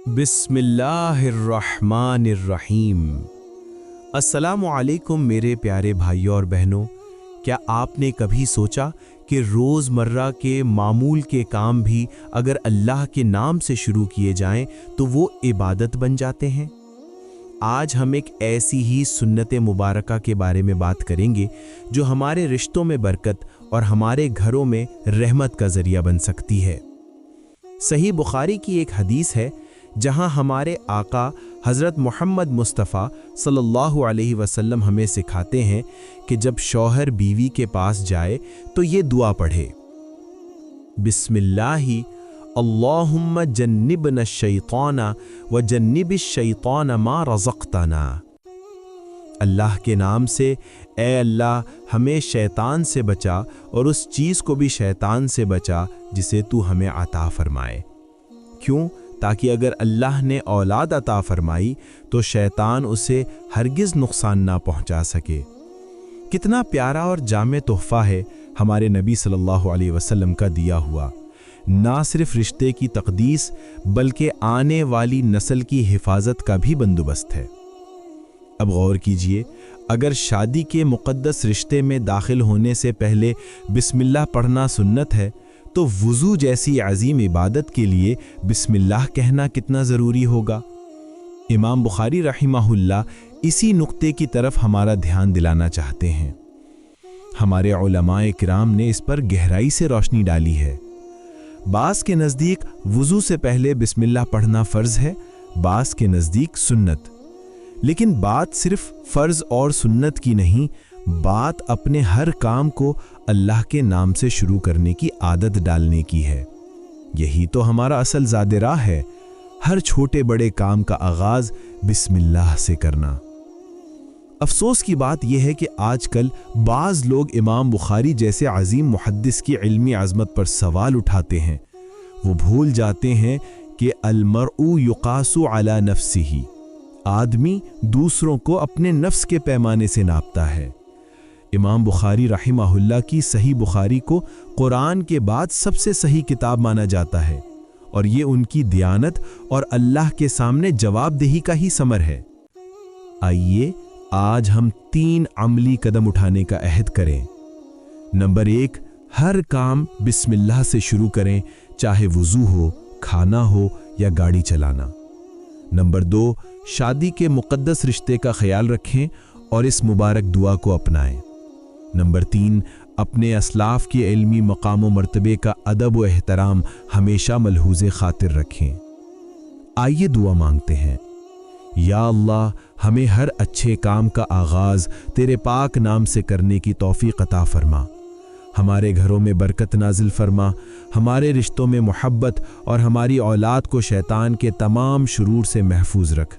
बिस्मिल्लाहिर्रहमानिर्रहीम। अस्सलामु अलैकुम मेरे प्यारे भाइयों और बहनों, क्या आपने कभी सोचा कि रोज़मर्रा के मामूल के काम भी अगर अल्लाह के नाम से शुरू किए जाएं तो वो इबादत बन जाते हैं। आज हम एक ऐसी ही सुन्नत मुबारका के बारे में बात करेंगे जो हमारे रिश्तों में बरकत और हमारे घरों में रहमत का ज़रिया बन सकती है। सही बुखारी की एक हदीस है जहां हमारे आका हज़रत मोहम्मद मुस्तफ़ा सल्लल्लाहु अलैहि वसल्लम हमें सिखाते हैं कि जब शौहर बीवी के पास जाए तो ये दुआ पढ़े, बिस्मिल्लाहि अल्लाहुम्मा जन्निबना शैताना व जन्निबिश शैताना मा रज़क़तना। अल्लाह के नाम से, ए अल्लाह हमें शैतान से बचा और उस चीज़ को भी शैतान से बचा जिसे तू हमें अता फरमाए। क्यों? ताकि अगर अल्लाह ने औलाद अता फरमाई तो शैतान उसे हरगिज़ नुकसान ना पहुंचा सके। कितना प्यारा और जामे तोहफ़ा है हमारे नबी सल्लल्लाहु अलैहि वसल्लम का दिया हुआ। ना सिर्फ रिश्ते की तक़दीस बल्कि आने वाली नस्ल की हिफाजत का भी बंदोबस्त है। अब गौर कीजिए, अगर शादी के मुक़द्दस रिश्ते में दाखिल होने से पहले बिस्मिल्लाह पढ़ना सुन्नत है तो वुज़ू जैसी अजीम इबादत के लिए बिस्मिल्लाह कहना कितना ज़रूरी होगा। इमाम बुखारी रहिमहुल्लाह इसी नुक्ते की तरफ हमारा ध्यान दिलाना चाहते हैं। हमारे उलमाए किराम ने इस पर गहराई से रोशनी डाली है। बास के नज़दीक वुज़ू से पहले बिस्मिल्लाह पढ़ना फ़र्ज़ है, बास के नज़दीक सुन्नत। लेकिन बात सिर्फ फ़र्ज़ और सुन्नत की नहीं, बात अपने हर काम को अल्लाह के नाम से शुरू करने की आदत डालने की है। यही तो हमारा असल ज़ादे राह है, हर छोटे बड़े काम का आगाज़ बिस्मिल्लाह से करना। अफसोस की बात यह है कि आजकल बाज़ लोग इमाम बुखारी जैसे अजीम मुहद्दिस की इल्मी अज़मत पर सवाल उठाते हैं। वो भूल जाते हैं कि अलमरउ युकासु अला नफ्सिही, आदमी दूसरों को अपने नफ्स के पैमाने से नापता है। इमाम बुखारी रहिमहुल्लाह की सही बुखारी को कुरान के बाद सबसे सही किताब माना जाता है और ये उनकी दियानत और अल्लाह के सामने जवाबदेही का ही समर है। आइए आज हम 3 अमली कदम उठाने का अहद करें। नंबर 1, हर काम बिस्मिल्लाह से शुरू करें, चाहे वुज़ू हो, खाना हो या गाड़ी चलाना। नंबर 2, शादी के मुक़द्दस रिश्ते का ख्याल रखें और इस मुबारक दुआ को अपनाएं। नंबर 3, अपने असलाफ के इल्मी मकाम व मर्तबे का अदब व एहतराम हमेशा मलहूज़े खातिर रखें। आइए दुआ मांगते हैं। या अल्लाह, हमें हर अच्छे काम का आगाज़ तेरे पाक नाम से करने की तौफ़ीक़ अता फरमा। हमारे घरों में बरकत नाजिल फरमा, हमारे रिश्तों में मोहब्बत और हमारी औलाद को शैतान के तमाम शुरूर से महफूज रख।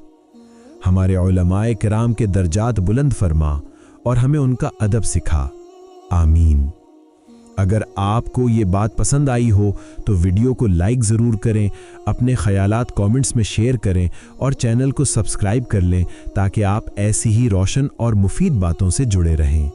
हमारे उलमाए किराम के दर्जात बुलंद फरमा और हमें उनका अदब सिखा। आमीन। अगर आपको ये बात पसंद आई हो तो वीडियो को लाइक ज़रूर करें, अपने ख़यालात कमेंट्स में शेयर करें और चैनल को सब्सक्राइब कर लें ताकि आप ऐसी ही रोशन और मुफीद बातों से जुड़े रहें।